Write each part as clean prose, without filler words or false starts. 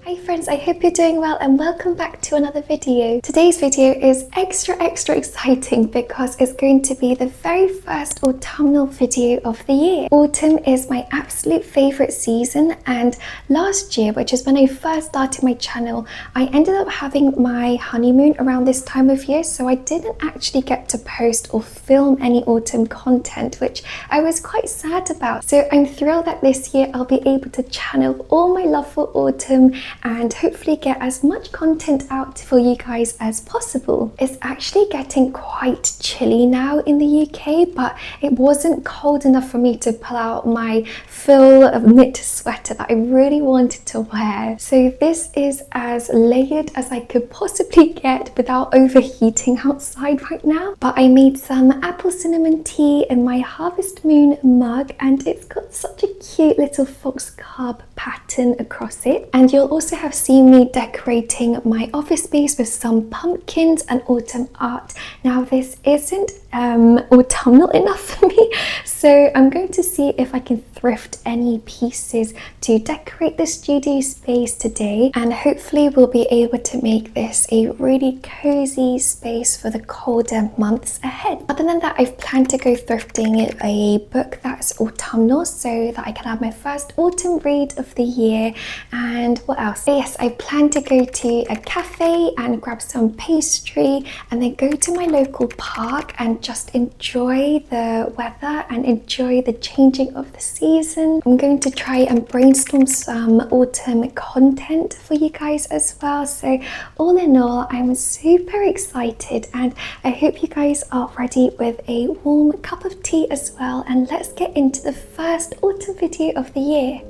Hi friends, I hope you're doing well and welcome back to another video. Today's video is extra exciting because it's going to be the very first autumnal video of the year. Autumn is my absolute favorite season, and last year, which is when I first started my channel, I ended up having my honeymoon around this time of year, so I didn't actually get to post or film any autumn content, which I was quite sad about. So I'm thrilled that this year I'll be able to channel all my love for autumn and hopefully get as much content out for you guys as possible. It's actually getting quite chilly now in the UK, but it wasn't cold enough for me to pull out my full knit sweater that I really wanted to wear. So this is as layered as I could possibly get without overheating outside right now. But I made some apple cinnamon tea in my Harvest Moon mug, and it's got such a cute little fox carb pattern across it. And you'll also have seen me decorating my office space with some pumpkins and autumn art. Now this isn't autumnal enough for me, so I'm going to see if I can thrift any pieces to decorate the studio space today, and hopefully we'll be able to make this a really cozy space for the colder months ahead. Other than that, I've planned to go thrifting a book that's autumnal so that I can have my first autumn read of the year. And what else? Yes, I plan to go to a cafe and grab some pastry and then go to my local park and just enjoy the weather and enjoy the changing of the season. I'm going to try and brainstorm some autumn content for you guys as well. So all in all, I'm super excited, and I hope you guys are ready with a warm cup of tea as well, and let's get into the first autumn video of the year.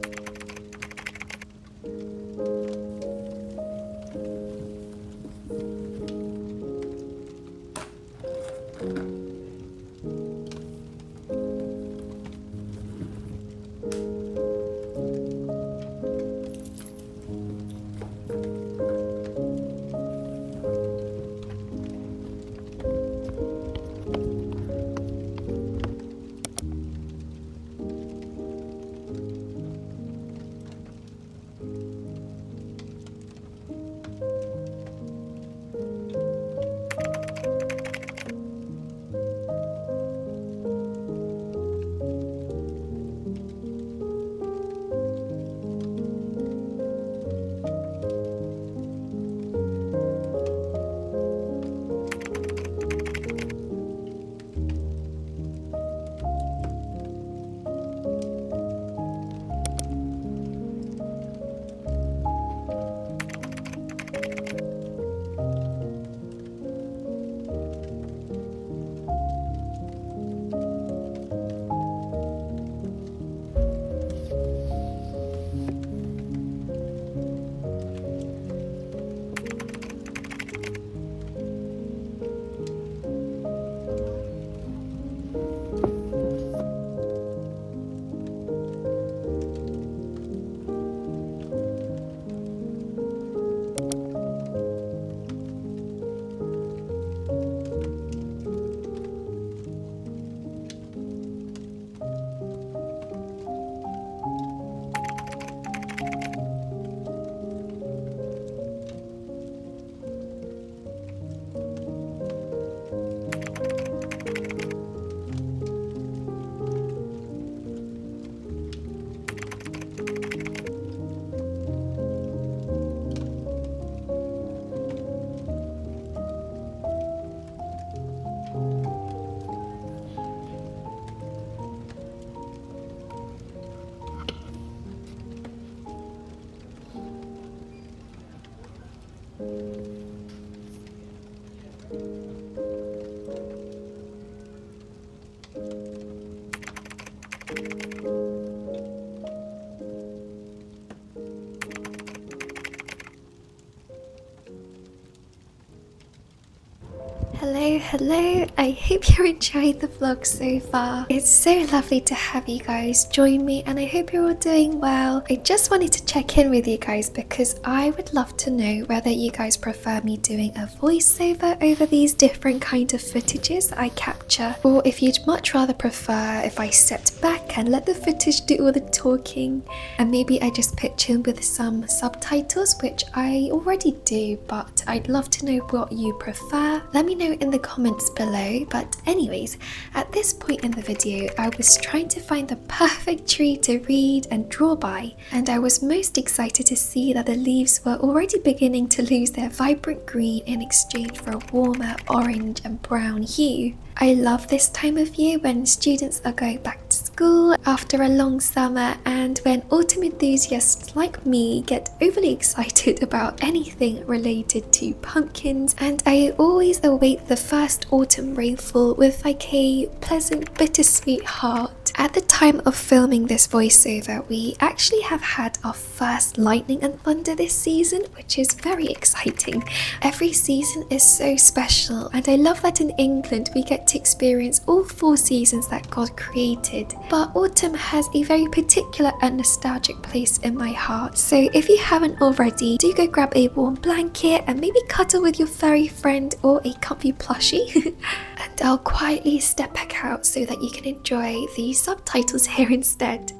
Hello, I hope you're enjoying the vlog so far. It's so lovely to have you guys join me and I hope you're all doing well. I just wanted to check in with you guys because I would love to know whether you guys prefer me doing a voiceover over these different kind of footages I capture, or if you'd much rather prefer if I stepped back and let the footage do all the talking and maybe I just pitch in with some subtitles, which I already do, but I'd love to know what you prefer. Let me know in the comments below. But anyways, at this point in the video I was trying to find the perfect tree to read and draw by, and I was most excited to see that the leaves were already beginning to lose their vibrant green in exchange for a warmer orange and brown hue. I love this time of year when students are going back to school after a long summer and when autumn enthusiasts like me get overly excited about anything related to pumpkins, and I always await the first autumn rainfall with like a pleasant bittersweet heart. At the time of filming this voiceover, we actually have had our first lightning and thunder this season, which is very exciting. Every season is so special and I love that in England we get to experience all 4 seasons that God created. But autumn has a very particular and nostalgic place in my heart, so if you haven't already, do go grab a warm blanket and maybe cuddle with your furry friend or a comfy plushie. And I'll quietly step back out so that you can enjoy the subtitles here instead.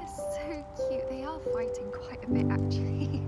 So cute. They are fighting quite a bit actually.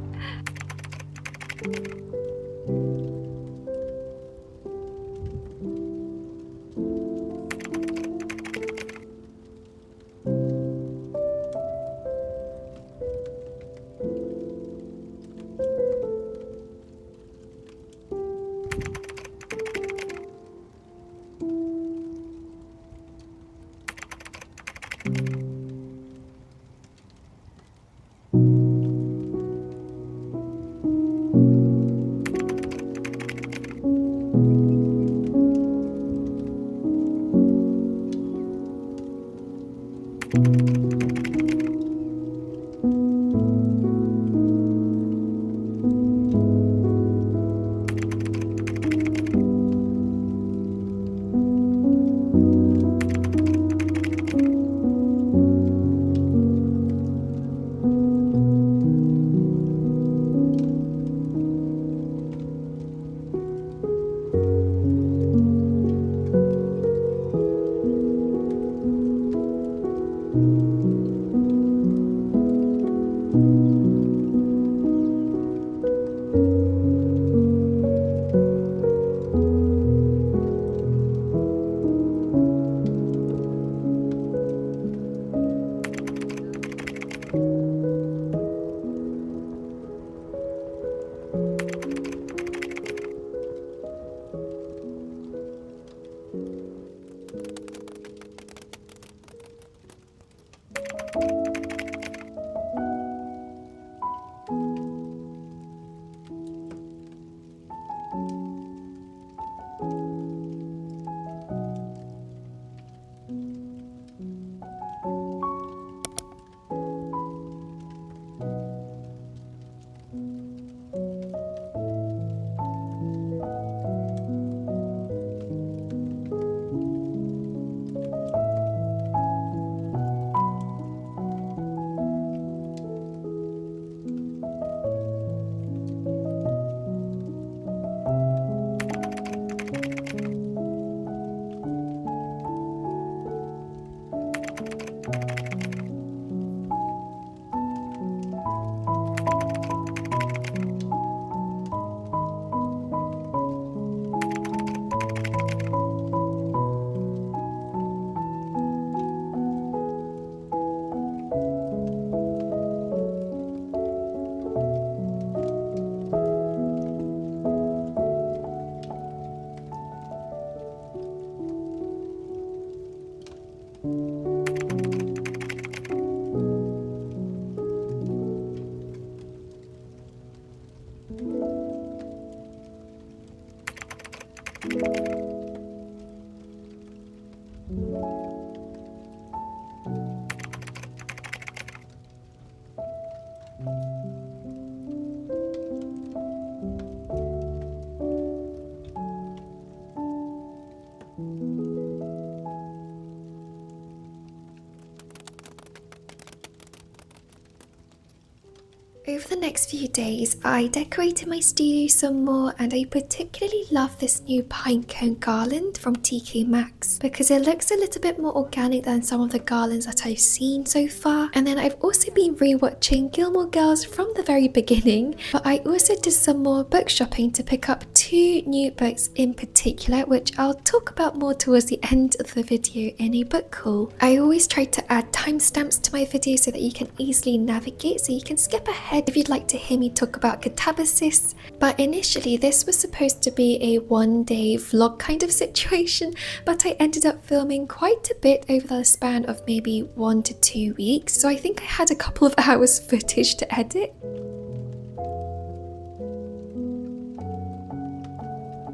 Over the next few days, I decorated my studio some more, and I particularly love this new pinecone garland from TK Maxx because it looks a little bit more organic than some of the garlands that I've seen so far. And then I've also been rewatching Gilmore Girls from the very beginning, but I also did some more book shopping to pick up 2 new books in particular, which I'll talk about more towards the end of the video in a book haul. I always try to add timestamps to my videos so that you can easily navigate, so you can skip ahead if you'd like to hear me talk about catabasis. But initially this was supposed to be a one-day vlog kind of situation, but I ended up filming quite a bit over the span of maybe 1 to 2 weeks, so I think I had a couple of hours footage to edit.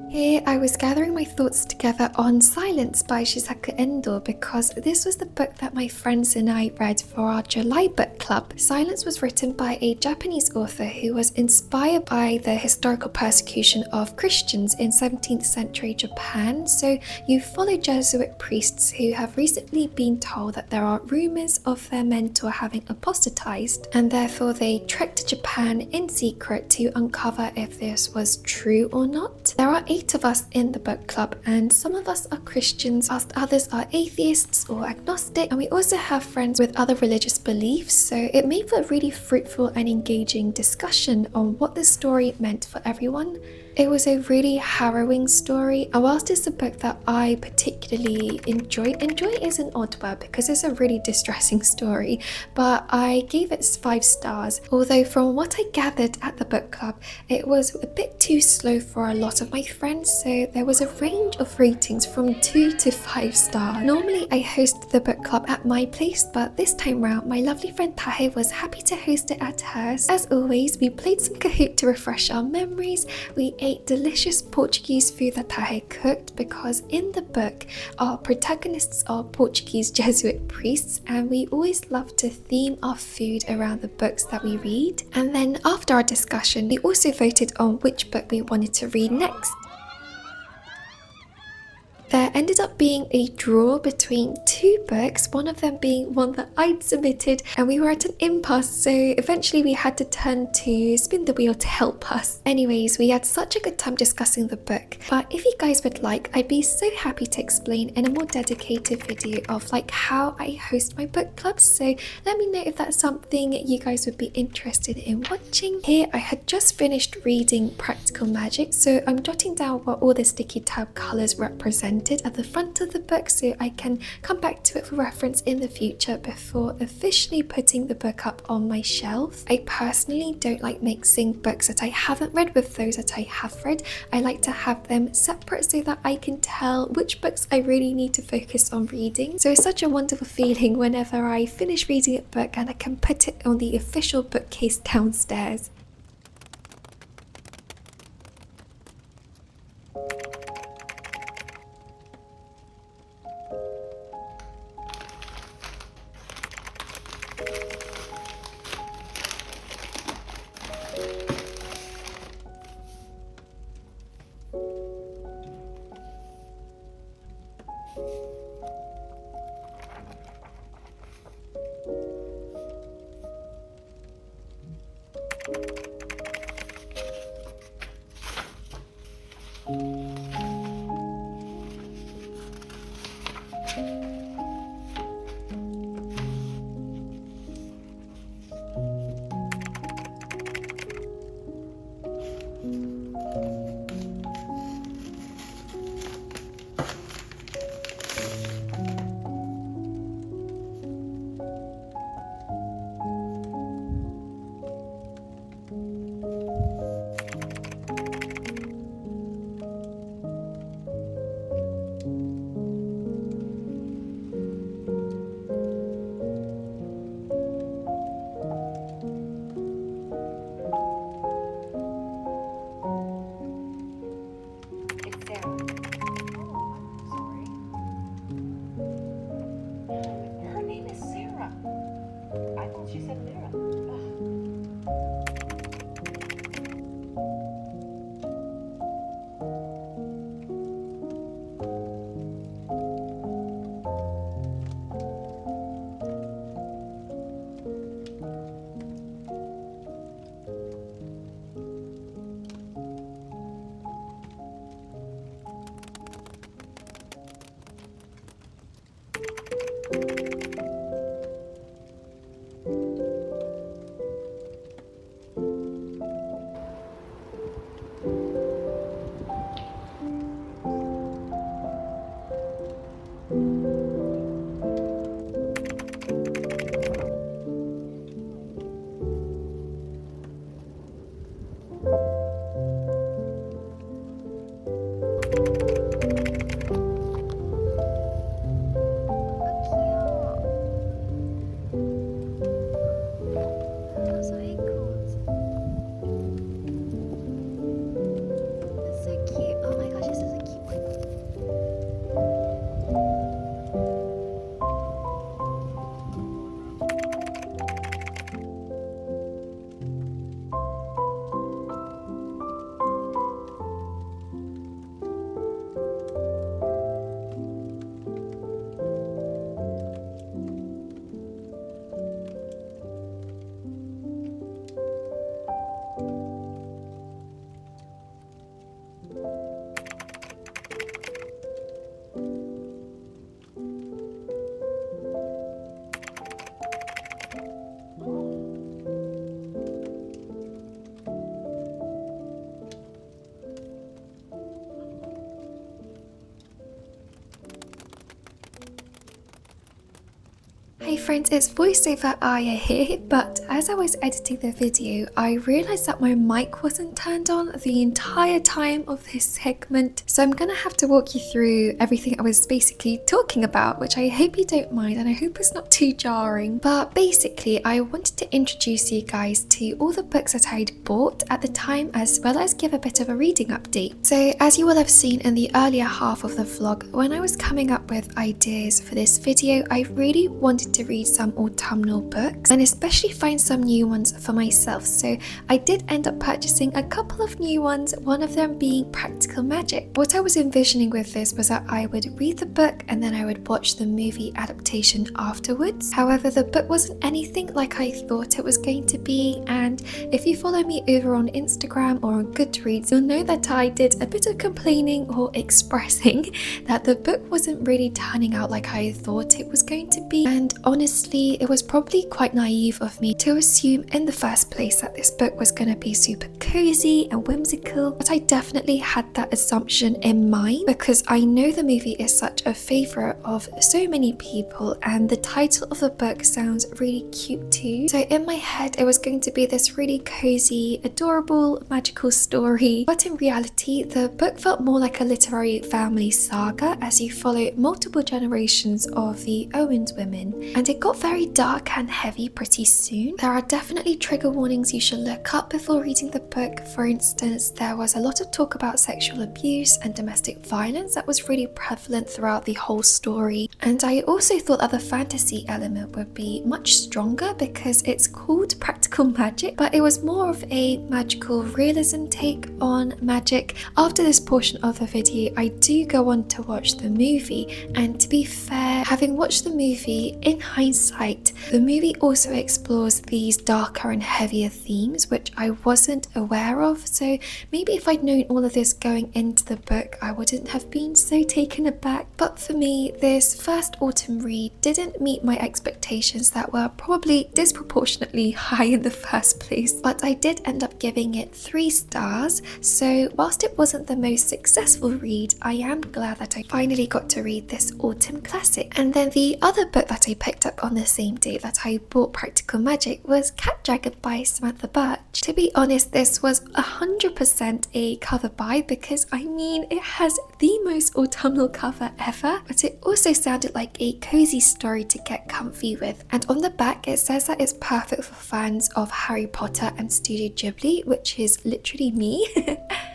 Here I was gathering my thoughts together on Silence by Shisaku Endo because this was the book that my friends and I read for our July book club. Silence was written by a Japanese author who was inspired by the historical persecution of Christians in 17th century Japan. So you follow Jesuit priests who have recently been told that there are rumors of their mentor having apostatized, and therefore they trekked to Japan in secret to uncover if this was true or not. There are 8 of us in the book club, and some of us are Christians, whilst others are atheists or agnostic, and we also have friends with other religious beliefs, so it made for a really fruitful and engaging discussion on what the story meant for everyone. It was a really harrowing story, and whilst it's a book that I particularly enjoy is an odd word because it's a really distressing story, but I gave it 5 stars, although from what I gathered at the book club, it was a bit too slow for a lot of my friends, so there was a range of ratings from 2 to 5 stars. Normally I host the book club at my place, but this time round my lovely friend Ahya was happy to host it at hers. As always, we played some Kahoot to refresh our memories. We ate delicious Portuguese food that Ahya cooked because in the book our protagonists are Portuguese Jesuit priests, and we always love to theme our food around the books that we read. And then after our discussion, we also voted on which book we wanted to read next. There ended up being a draw between 2 books, one of them being one that I'd submitted, and we were at an impasse, so eventually we had to turn to Spin the Wheel to help us. Anyways, we had such a good time discussing the book, but if you guys would like, I'd be so happy to explain in a more dedicated video of like how I host my book clubs, so let me know if that's something you guys would be interested in watching. Here I had just finished reading Practical Magic, so I'm jotting down what all the sticky tab colours represent at the front of the book so I can come back to it for reference in the future before officially putting the book up on my shelf. I personally don't like mixing books that I haven't read with those that I have read. I like to have them separate so that I can tell which books I really need to focus on reading. So it's such a wonderful feeling whenever I finish reading a book and I can put it on the official bookcase downstairs. Hey friends, it's voiceover Ahya here, but as I was editing the video, I realised that my mic wasn't turned on the entire time of this segment, so I'm gonna have to walk you through everything I was basically talking about, which I hope you don't mind and I hope it's not too jarring. But basically, I wanted to introduce you guys to all the books that I'd bought at the time, as well as give a bit of a reading update. So as you will have seen in the earlier half of the vlog, when I was coming up with ideas for this video, I really wanted to read some autumnal books and especially find some new ones for myself. So I did end up purchasing a couple of new ones, one of them being Practical Magic. What I was envisioning with this was that I would read the book and then I would watch the movie adaptation afterwards. However, the book wasn't anything like I thought it was going to be, and if you follow me over on Instagram or on Goodreads, you'll know that I did a bit of complaining or expressing that the book wasn't really turning out like I thought it was going to be. And honestly, it was probably quite naive of me to assume in the first place that this book was going to be super cozy and whimsical, but I definitely had that assumption in mind because I know the movie is such a favourite of so many people and the title of the book sounds really cute too. So in my head it was going to be this really cozy, adorable, magical story, but in reality the book felt more like a literary family saga as you follow multiple generations of the Owens women, and it got very dark and heavy pretty soon. There are definitely trigger warnings you should look up before reading the book. For instance, there was a lot of talk about sexual abuse and domestic violence that was really prevalent throughout the whole story, and I also thought that the fantasy element would be much stronger because it's called Practical Magic, but it was more of a magical realism take on magic. After this portion of the video, I do go on to watch the movie, and to be fair, having watched the movie in hindsight, the movie also explores these darker and heavier themes which I wasn't aware of, so maybe if I'd known all of this going into the book I wouldn't have been so taken aback. But for me, this first autumn read didn't meet my expectations that were probably disproportionately high in the first place, but I did end up giving it 3 stars. So whilst it wasn't the most successful read, I am glad that I finally got to read this autumn classic. And then the other book that I picked up on the same day that I bought Practical Magic was Cat Dragon by Samantha Birch. To be honest, this was 100% a cover buy because I mean it has the most autumnal cover ever, but it also sounded like a cozy story to get comfy with. And on the back it says that it's perfect for fans of Harry Potter and Studio Ghibli, which is literally me.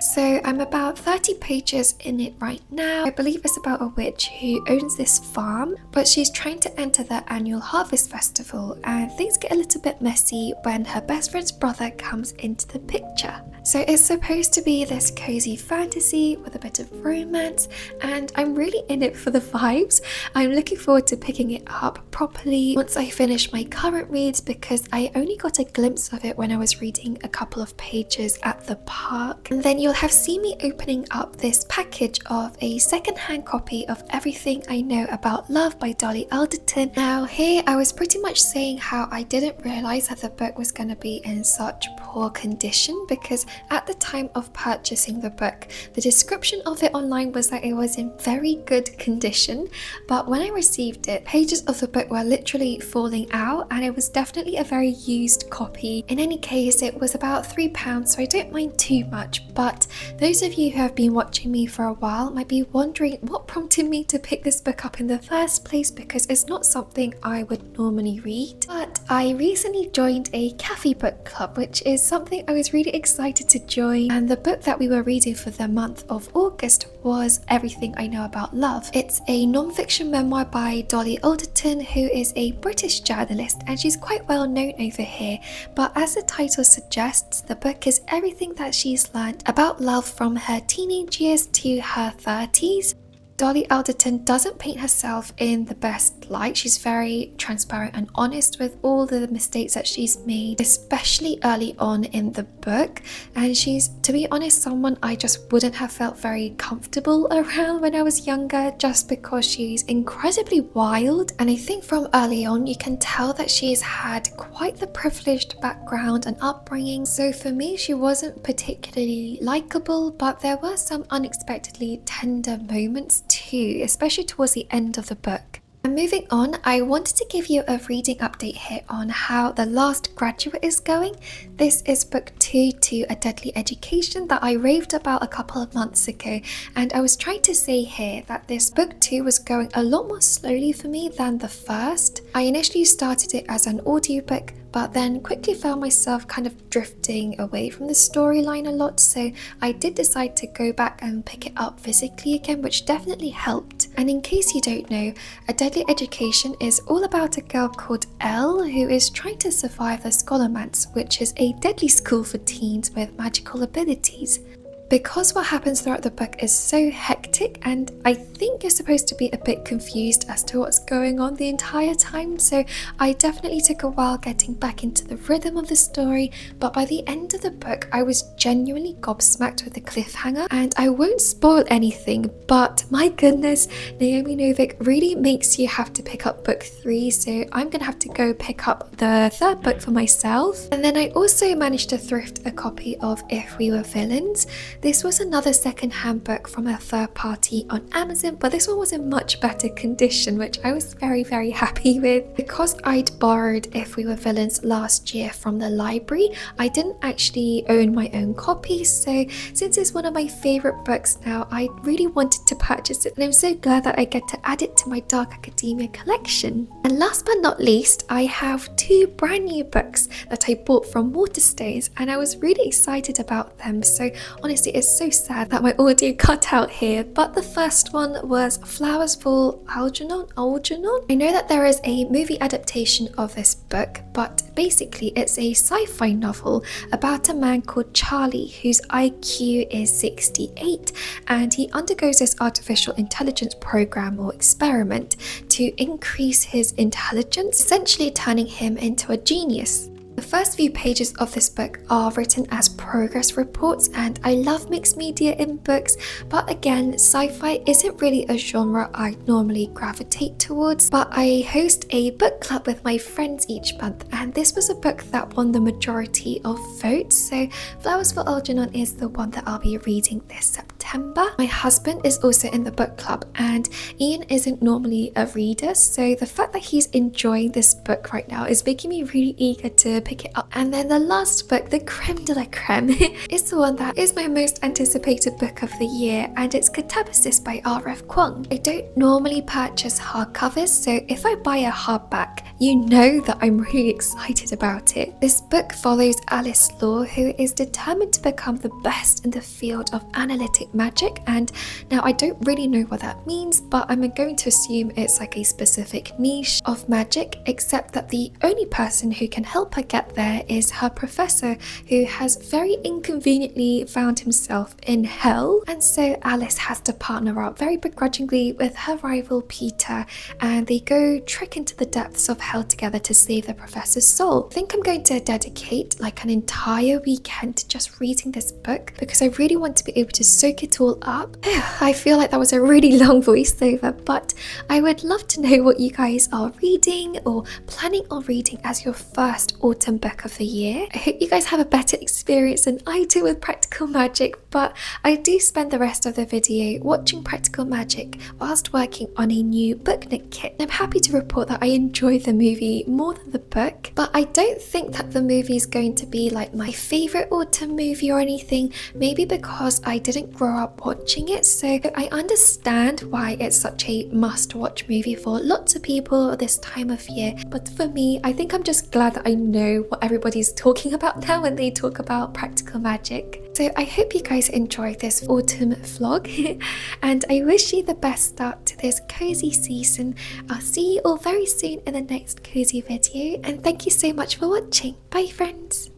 So I'm about 30 pages in it right now. I believe it's about a witch who owns this farm, but she's trying to enter the annual harvest festival and things get a little bit messy when her best friend's brother comes into the picture. So it's supposed to be this cozy fantasy with a bit of romance, and I'm really in it for the vibes. I'm looking forward to picking it up properly once I finish my current reads, because I only got a glimpse of it when I was reading a couple of pages at the park. And then you'll have seen me opening up this package of a secondhand copy of Everything I Know About Love by Dolly Alderton. Now here I was pretty much saying how I didn't realise that the book was going to be in such poor condition, because at the time of purchasing the book, the description of it online was that it was in very good condition, but when I received it, pages of the book were literally falling out, and it was definitely a very used copy. In any case, it was about £3, so I don't mind too much, but those of you who have been watching me for a while might be wondering what prompted me to pick this book up in the first place, because it's not something I would normally read. But I recently joined a cafe book club, which is something I was really excited to join, and the book that we were reading for the month of August was Everything I Know About Love. It's a non-fiction memoir by Dolly Alderton, who is a British journalist, and she's quite well known over here, but as the title suggests, the book is everything that she's learned about love from her teenage years to her 30s. Dolly Alderton doesn't paint herself in the best light. She's very transparent and honest with all the mistakes that she's made, especially early on in the book. And she's, to be honest, someone I just wouldn't have felt very comfortable around when I was younger, just because she's incredibly wild. And I think from early on, you can tell that she's had quite the privileged background and upbringing. So for me, she wasn't particularly likable, but there were some unexpectedly tender moments too, especially towards the end of the book. And moving on, I wanted to give you a reading update here on how The Last Graduate is going. This is book 2 to A Deadly Education that I raved about a couple of months ago, and I was trying to say here that this book 2 was going a lot more slowly for me than the first. I initially started it as an audiobook, but then quickly found myself kind of drifting away from the storyline a lot, so I did decide to go back and pick it up physically again, which definitely helped. And in case you don't know, A Deadly Education is all about a girl called Elle who is trying to survive the Scholomance, which is a deadly school for teens with magical abilities. Because what happens throughout the book is so hectic, and I think you're supposed to be a bit confused as to what's going on the entire time, so I definitely took a while getting back into the rhythm of the story, but by the end of the book I was genuinely gobsmacked with the cliffhanger. And I won't spoil anything, but my goodness, Naomi Novik really makes you have to pick up book 3, so I'm gonna have to go pick up the third book for myself. And then I also managed to thrift a copy of If We Were Villains. This was another second-hand book from a third party on Amazon, but this one was in much better condition, which I was very, very happy with. Because I'd borrowed If We Were Villains last year from the library, I didn't actually own my own copy, so since it's one of my favourite books now, I really wanted to purchase it, and I'm so glad that I get to add it to my Dark Academia collection. And last but not least, I have 2 brand new books that I bought from Waterstones, and I was really excited about them, so honestly it's so sad that my audio cut out here, but the first one was Flowers Fall Algernon. I know that there is a movie adaptation of this book, but basically it's a sci-fi novel about a man called Charlie whose IQ is 68, and he undergoes this artificial intelligence program or experiment to increase his intelligence, essentially turning him into a genius. The first few pages of this book are written as progress reports, and I love mixed media in books, but again, sci-fi isn't really a genre I normally gravitate towards, but I host a book club with my friends each month, and this was a book that won the majority of votes, so Flowers for Algernon is the one that I'll be reading this September. My husband is also in the book club, and Ian isn't normally a reader, so the fact that he's enjoying this book right now is making me really eager to pick it up. And then the last book, the creme de la creme, is the one that is my most anticipated book of the year, and it's Catabasis by R.F. Kuang. I don't normally purchase hardcovers, so if I buy a hardback, you know that I'm really excited about it. This book follows Alice Law, who is determined to become the best in the field of analytic magic, and now I don't really know what that means, but I'm going to assume it's like a specific niche of magic, except that the only person who can help her get there is her professor, who has very inconveniently found himself in hell, and so Alice has to partner up very begrudgingly with her rival Peter, and they go trek into the depths of hell together to save the professor's soul. I think I'm going to dedicate like an entire weekend to just reading this book because I really want to be able to soak it all up. I feel like that was a really long voiceover, but I would love to know what you guys are reading or planning on reading as your first autumn book of the year. I hope you guys have a better experience than I do with practical magic, but I do spend the rest of the video watching practical magic whilst working on a new book nook kit. I'm happy to report that I enjoy the movie more than the book, but I don't think that the movie is going to be like my favorite autumn movie or anything, maybe because I didn't grow up watching it, so I understand why it's such a must-watch movie for lots of people this time of year, but for me, I think I'm just glad that I know what everybody's talking about now when they talk about practical magic. So I hope you guys enjoyed this autumn vlog and I wish you the best start to this cozy season. I'll see you all very soon in the next cozy video, and thank you so much for watching. Bye friends!